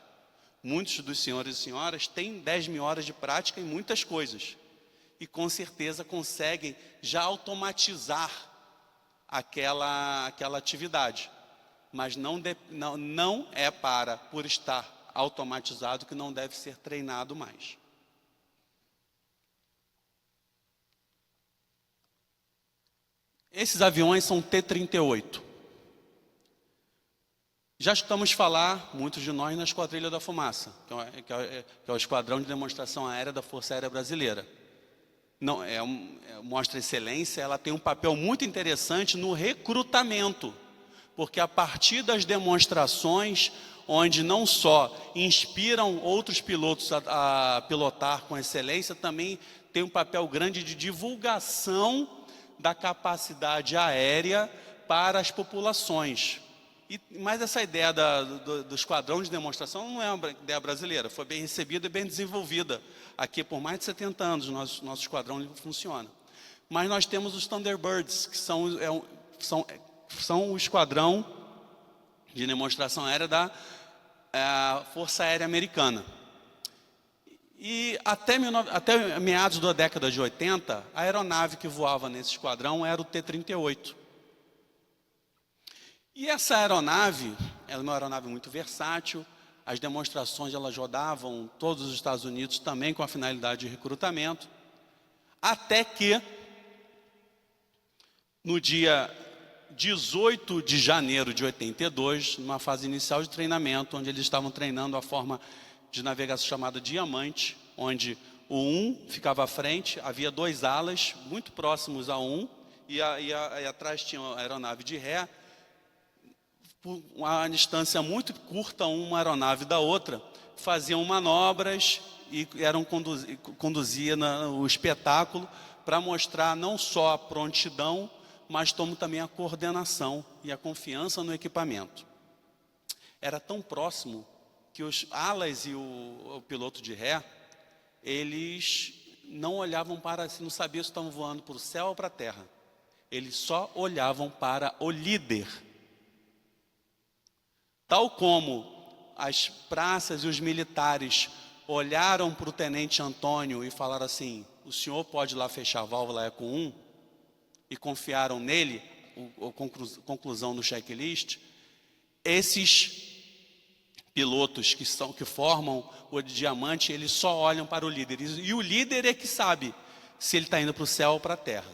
Muitos dos senhores e senhoras têm 10 mil horas de prática em muitas coisas. E com certeza conseguem já automatizar aquela atividade. Mas não é por estar automatizado que não deve ser treinado mais. Esses aviões são T-38. Já escutamos falar, muitos de nós, na Esquadrilha da Fumaça, que é o Esquadrão de Demonstração Aérea da Força Aérea Brasileira. não mostra excelência, ela tem um papel muito interessante no recrutamento, porque a partir das demonstrações, onde não só inspiram outros pilotos a pilotar com excelência, também tem um papel grande de divulgação da capacidade aérea para as populações. Mas essa ideia do esquadrão de demonstração não é uma ideia brasileira, foi bem recebida e bem desenvolvida. Aqui, por mais de 70 anos, nosso esquadrão funciona. Mas nós temos os Thunderbirds, que são o esquadrão de demonstração aérea da Força Aérea Americana. E até meados da década de 80, a aeronave que voava nesse esquadrão era o T-38. E essa aeronave, ela é uma aeronave muito versátil, as demonstrações elas rodavam todos os Estados Unidos também com a finalidade de recrutamento, até que no dia 18 de janeiro de 82, numa fase inicial de treinamento, onde eles estavam treinando a forma de navegação chamada Diamante, onde o 1 ficava à frente, havia 2 alas muito próximos a 1, e atrás tinha a aeronave de ré, por uma distância muito curta uma aeronave da outra, faziam manobras e conduzia o espetáculo para mostrar não só a prontidão, mas como também a coordenação e a confiança no equipamento. Era tão próximo que os alas e o piloto de ré, eles não olhavam não sabiam se estavam voando para o céu ou para a terra. Eles só olhavam para o líder. Tal como as praças e os militares olharam para o tenente Antônio e falaram assim: o senhor pode ir lá fechar a válvula Eco 1, e confiaram nele, a conclusão do checklist, esses pilotos que formam o Diamante, eles só olham para o líder, e o líder é que sabe se ele está indo para o céu ou para a terra.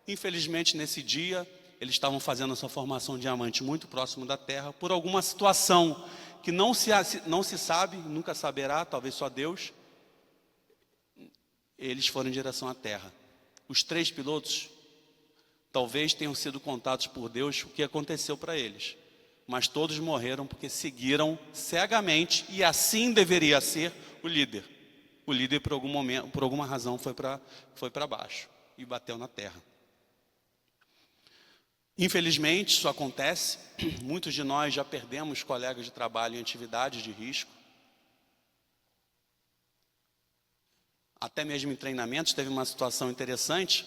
Infelizmente, nesse dia, eles estavam fazendo essa formação Diamante muito próximo da terra, por alguma situação que não se sabe, nunca saberá, talvez só Deus, eles foram em direção à terra. Os 3 pilotos talvez tenham sido contados por Deus o que aconteceu para eles, mas todos morreram porque seguiram cegamente, e assim deveria ser o líder. O líder, por algum momento, por alguma razão, foi para baixo e bateu na terra. Infelizmente, isso acontece. Muitos de nós já perdemos colegas de trabalho em atividades de risco. Até mesmo em treinamentos, teve uma situação interessante.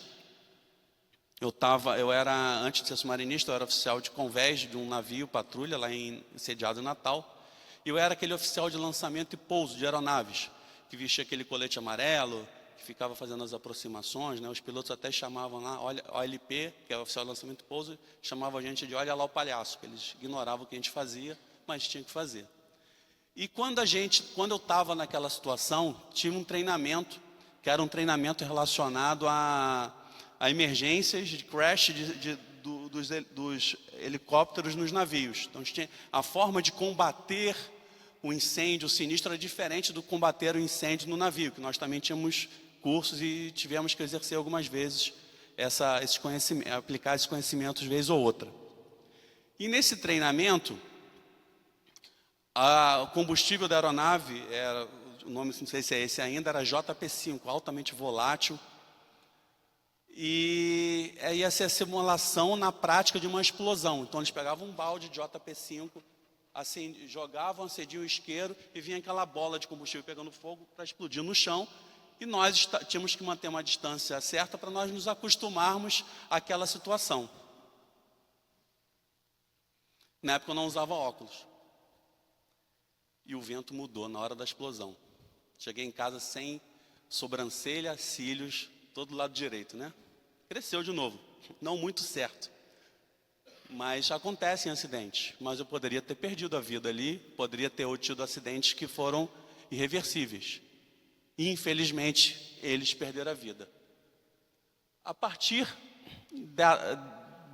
Antes de ser submarinista, eu era oficial de convés de um navio patrulha lá sediado em Natal. E eu era aquele oficial de lançamento e pouso de aeronaves, que vestia aquele colete amarelo, que ficava fazendo as aproximações, né? Os pilotos até chamavam lá, OLP, que é o oficial de lançamento e pouso, chamava a gente de olha lá o palhaço, que eles ignoravam o que a gente fazia, mas tinha que fazer. E quando eu estava naquela situação, tive um treinamento, que era um treinamento relacionado a emergências de crash dos helicópteros nos navios. Então, a forma de combater o incêndio, o sinistro, era diferente do combater o incêndio no navio, que nós também tínhamos cursos e tivemos que exercer algumas vezes aplicar esses conhecimentos vez ou outra. E nesse treinamento, o combustível da aeronave, o nome não sei se é esse ainda, era JP5, altamente volátil. E ia ser a simulação na prática de uma explosão. Então eles pegavam um balde de JP5, assim, jogavam, acendiam o isqueiro e vinha aquela bola de combustível pegando fogo para explodir no chão. E nós tínhamos que manter uma distância certa para nós nos acostumarmos àquela situação. Na época eu não usava óculos. E o vento mudou na hora da explosão. Cheguei em casa sem sobrancelha, cílios, todo lado direito, né? Cresceu de novo, não muito certo. Mas acontecem acidentes. Mas eu poderia ter perdido a vida ali, poderia ter tido acidentes que foram irreversíveis. E, infelizmente, eles perderam a vida. A partir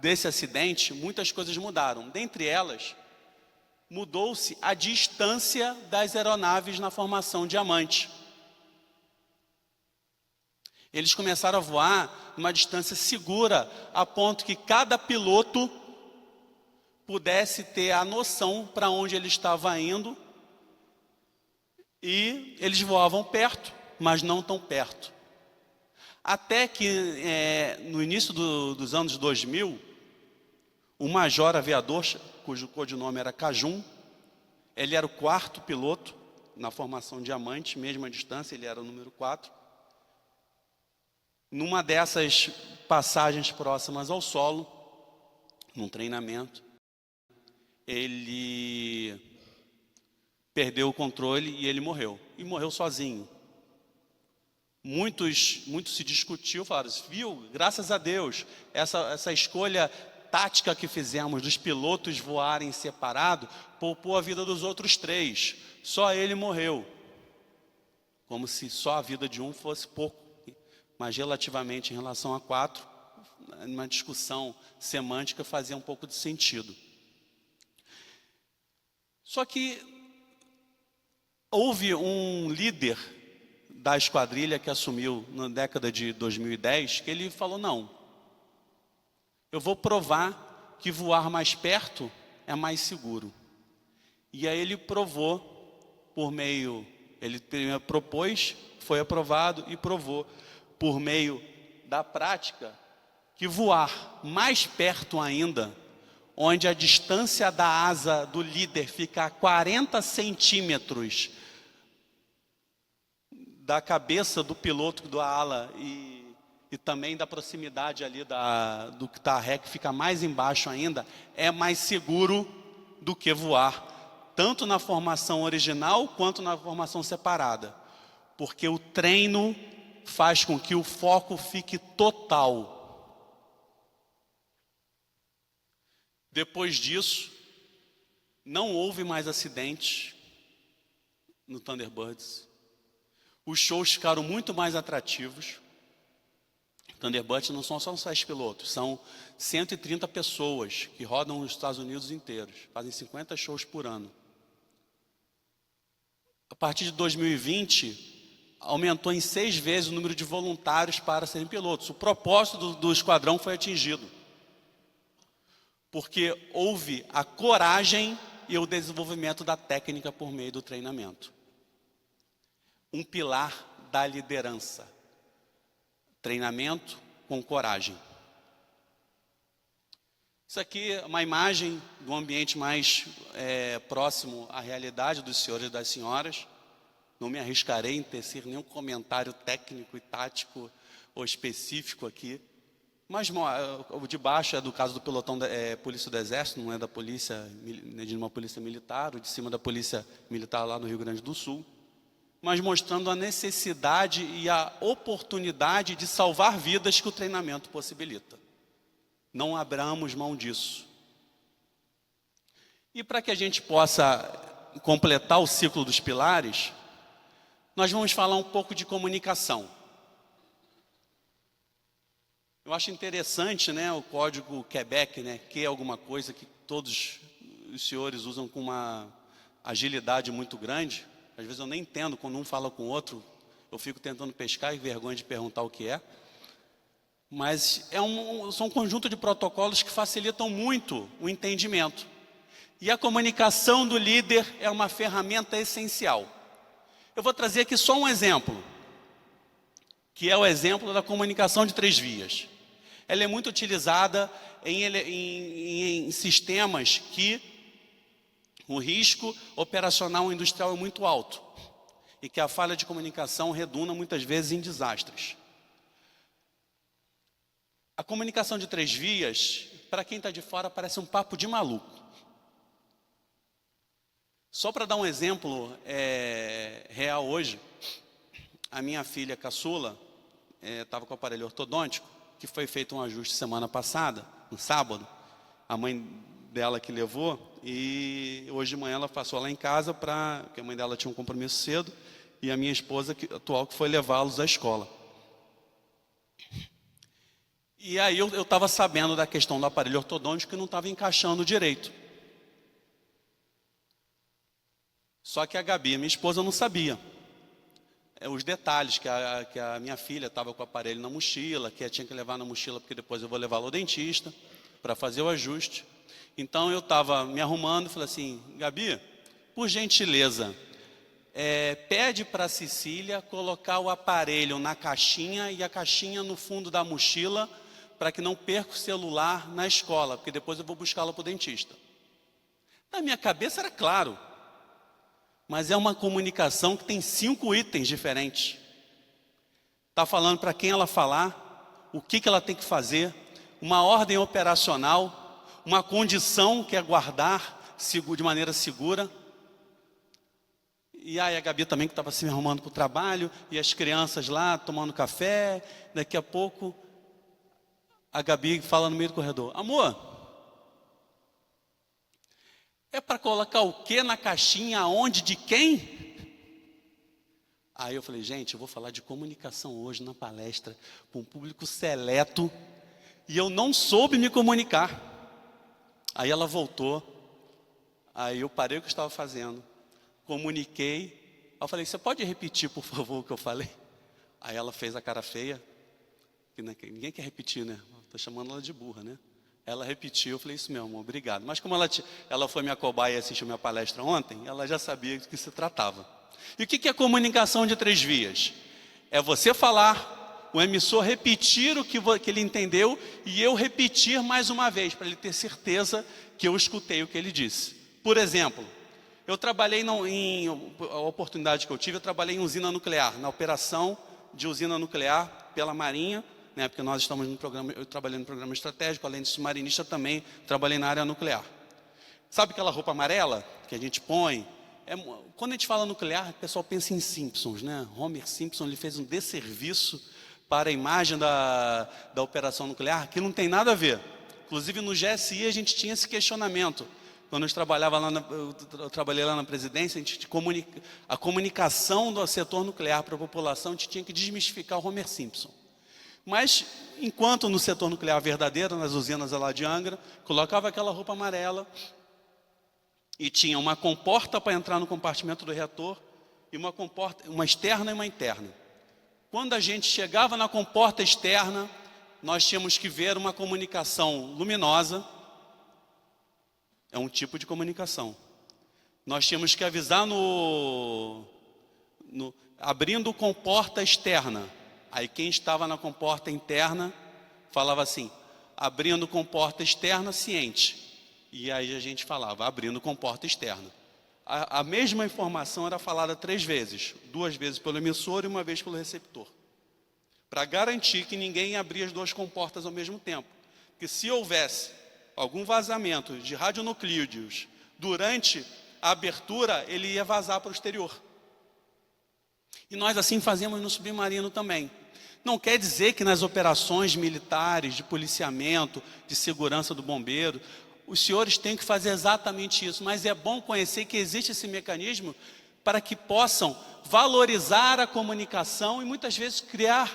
desse acidente, muitas coisas mudaram. Dentre elas, mudou-se a distância das aeronaves na formação Diamante. Eles começaram a voar numa distância segura, a ponto que cada piloto pudesse ter a noção para onde ele estava indo, e eles voavam perto, mas não tão perto. Até que no início dos anos 2000, o major aviador, cujo codinome era Cajun, ele era o 4º piloto na formação Diamante, mesma distância, ele era o número 4. Numa dessas passagens próximas ao solo, num treinamento, ele perdeu o controle e ele morreu. E morreu sozinho. Muito se discutiu, falaram, viu, graças a Deus, essa escolha tática que fizemos dos pilotos voarem separado, poupou a vida dos outros 3. Só ele morreu. Como se só a vida de um fosse pouco. Mas relativamente em relação a 4, uma discussão semântica fazia um pouco de sentido. Só que houve um líder da esquadrilha que assumiu na década de 2010, que ele falou, não, eu vou provar que voar mais perto é mais seguro. E aí ele provou por meio, ele primeiro propôs, foi aprovado e provou por meio da prática, que voar mais perto ainda, onde a distância da asa do líder fica a 40 centímetros da cabeça do piloto da ala e também da proximidade ali do que está a ré, que fica mais embaixo ainda, é mais seguro do que voar, tanto na formação original quanto na formação separada, porque o treino faz com que o foco fique total. Depois disso, não houve mais acidentes no Thunderbirds. Os shows ficaram muito mais atrativos. Thunderbirds não são só 6 pilotos, são 130 pessoas que rodam os Estados Unidos inteiros, fazem 50 shows por ano. A partir de 2020, aumentou em 6 vezes o número de voluntários para serem pilotos. O propósito do esquadrão foi atingido, porque houve a coragem e o desenvolvimento da técnica por meio do treinamento. Um pilar da liderança. Treinamento com coragem. Isso aqui é uma imagem do ambiente mais próximo à realidade dos senhores e das senhoras. Não me arriscarei em tecer nenhum comentário técnico e tático ou específico aqui. Mas o de baixo é do caso do pelotão da Polícia do Exército, não é da polícia, de uma polícia militar, o de cima da Polícia Militar lá no Rio Grande do Sul. Mas mostrando a necessidade e a oportunidade de salvar vidas que o treinamento possibilita. Não abramos mão disso. E para que a gente possa completar o ciclo dos pilares, nós vamos falar um pouco de comunicação. Eu acho interessante, né, o código Quebec, né, que é alguma coisa que todos os senhores usam com uma agilidade muito grande. Às vezes eu nem entendo quando um fala com o outro, eu fico tentando pescar e vergonha de perguntar o que é. Mas são um conjunto de protocolos que facilitam muito o entendimento. E a comunicação do líder é uma ferramenta essencial. Eu vou trazer aqui só um exemplo, que é o exemplo da comunicação de 3 vias. Ela é muito utilizada em sistemas que o risco operacional industrial é muito alto e que a falha de comunicação redunda muitas vezes em desastres. A comunicação de 3 vias, para quem está de fora, parece um papo de maluco. Só para dar um exemplo real hoje, a minha filha caçula estava com o aparelho ortodôntico, que foi feito um ajuste semana passada, no sábado, a mãe dela que levou, e hoje de manhã ela passou lá em casa, porque a mãe dela tinha um compromisso cedo, e a minha esposa atual que foi levá-los à escola. E aí eu estava sabendo da questão do aparelho ortodôntico que não estava encaixando direito. Só que a Gabi, minha esposa, não sabia. os detalhes, que a minha filha estava com o aparelho na mochila, que eu tinha que levar na mochila, porque depois eu vou levá-la ao dentista, para fazer o ajuste. Então eu estava me arrumando e falei assim, Gabi, por gentileza, pede para a Cecília colocar o aparelho na caixinha e a caixinha no fundo da mochila, para que não perca o celular na escola, porque depois eu vou buscá-la para o dentista. Na minha cabeça era claro, mas é uma comunicação que tem 5 itens diferentes. Está falando para quem ela falar, o que ela tem que fazer, uma ordem operacional, uma condição que é guardar de maneira segura. E aí a Gabi também que estava se arrumando para o trabalho, e as crianças lá tomando café. Daqui a pouco a Gabi fala no meio do corredor, amor, é para colocar o que na caixinha, aonde, de quem? Aí eu falei, gente, eu vou falar de comunicação hoje na palestra, com um público seleto, e eu não soube me comunicar. Aí ela voltou, aí eu parei o que eu estava fazendo, comuniquei, aí eu falei, você pode repetir, por favor, o que eu falei? Aí ela fez a cara feia, que ninguém quer repetir, né? Estou chamando ela de burra, né? Ela repetiu, eu falei, isso mesmo, obrigado. Mas como ela foi minha cobaia e assistiu minha palestra ontem, ela já sabia do que se tratava. E o que é comunicação de 3 vias? É você falar, o emissor repetir o que ele entendeu e eu repetir mais uma vez, para ele ter certeza que eu escutei o que ele disse. Por exemplo, eu trabalhei a oportunidade que eu tive, eu trabalhei em usina nuclear, na operação de usina nuclear pela Marinha, né, porque nós estamos no programa, eu trabalhei no programa estratégico, além de submarinista também, trabalhei na área nuclear. Sabe aquela roupa amarela que a gente põe? Quando a gente fala nuclear, o pessoal pensa em Simpsons, né? Homer Simpson, ele fez um desserviço para a imagem da operação nuclear, que não tem nada a ver. Inclusive no GSI a gente tinha esse questionamento. Quando eu trabalhei lá na presidência, a comunicação do setor nuclear para a população, a gente tinha que desmistificar o Homer Simpson. Mas, enquanto no setor nuclear verdadeiro, nas usinas lá de Angra, colocava aquela roupa amarela e tinha uma comporta para entrar no compartimento do reator e uma externa e uma interna. Quando a gente chegava na comporta externa, nós tínhamos que ver uma comunicação luminosa, é um tipo de comunicação. Nós tínhamos que avisar abrindo comporta externa. Aí quem estava na comporta interna falava assim, abrindo comporta externa, ciente. E aí a gente falava, abrindo comporta externa. A mesma informação era falada 3 vezes, 2 vezes pelo emissor e 1 vez pelo receptor. Para garantir que ninguém abria as 2 comportas ao mesmo tempo. Porque se houvesse algum vazamento de radionuclídeos durante a abertura, ele ia vazar para o exterior. E nós assim fazemos no submarino também. Não quer dizer que nas operações militares, de policiamento, de segurança do bombeiro, os senhores têm que fazer exatamente isso, mas é bom conhecer que existe esse mecanismo para que possam valorizar a comunicação e muitas vezes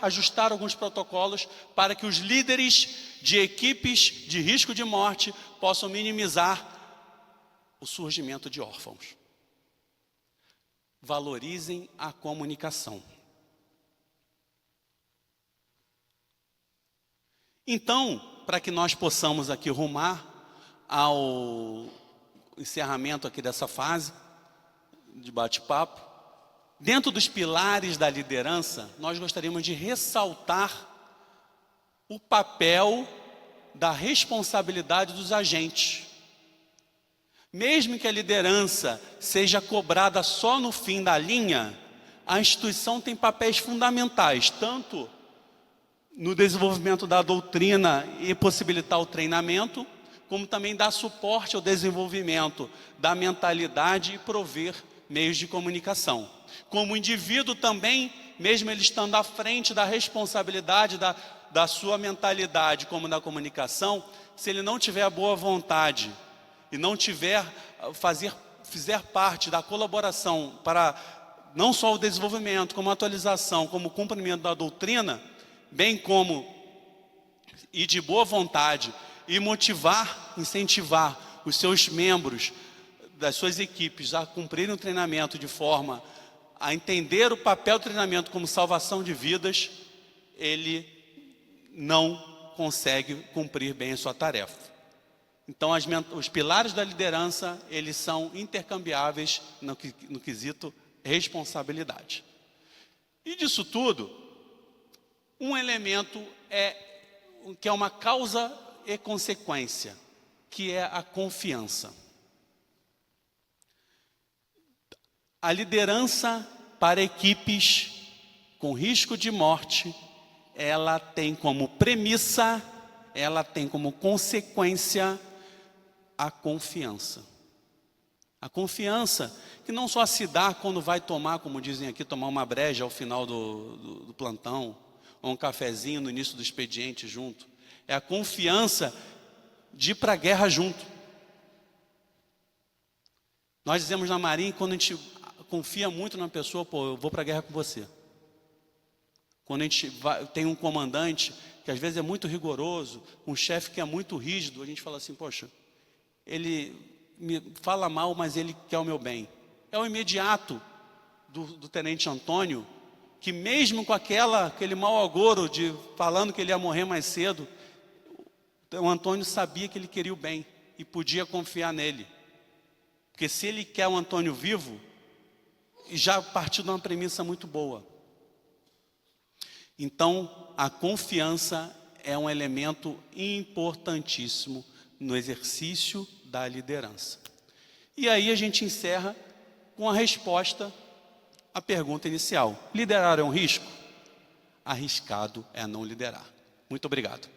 ajustar alguns protocolos para que os líderes de equipes de risco de morte possam minimizar o surgimento de órfãos. Valorizem a comunicação. Então, para que nós possamos aqui rumar ao encerramento aqui dessa fase de bate-papo, dentro dos pilares da liderança, nós gostaríamos de ressaltar o papel da responsabilidade dos agentes. Mesmo que a liderança seja cobrada só no fim da linha, a instituição tem papéis fundamentais, tanto no desenvolvimento da doutrina e possibilitar o treinamento, como também dar suporte ao desenvolvimento da mentalidade e prover meios de comunicação. Como indivíduo também, mesmo ele estando à frente da responsabilidade da sua mentalidade como da comunicação, se ele não tiver a boa vontade e não fizer parte da colaboração para não só o desenvolvimento, como a atualização, como o cumprimento da doutrina, bem como e de boa vontade e motivar, incentivar os seus membros das suas equipes a cumprirem o treinamento de forma a entender o papel do treinamento como salvação de vidas, ele não consegue cumprir bem a sua tarefa. Então, os pilares da liderança, eles são intercambiáveis no quesito responsabilidade. E disso tudo, um elemento que é uma causa e consequência, que é a confiança. A liderança para equipes com risco de morte, ela tem como premissa, ela tem como consequência a confiança. A confiança que não só se dá quando vai tomar, como dizem aqui, tomar uma breja ao final do plantão, ou um cafezinho no início do expediente junto. É a confiança de ir para a guerra junto. Nós dizemos na Marinha, quando a gente confia muito na pessoa, pô, eu vou para a guerra com você. Quando a gente tem um comandante que às vezes é muito rigoroso, um chefe que é muito rígido, a gente fala assim, poxa, ele me fala mal, mas ele quer o meu bem. É o imediato do tenente Antônio, que mesmo com aquele mau agouro de falando que ele ia morrer mais cedo, o Antônio sabia que ele queria o bem e podia confiar nele. Porque se ele quer o Antônio vivo, já partiu de uma premissa muito boa. Então, a confiança é um elemento importantíssimo no exercício da liderança. E aí a gente encerra com a resposta à pergunta inicial. Liderar é um risco? Arriscado é não liderar. Muito obrigado.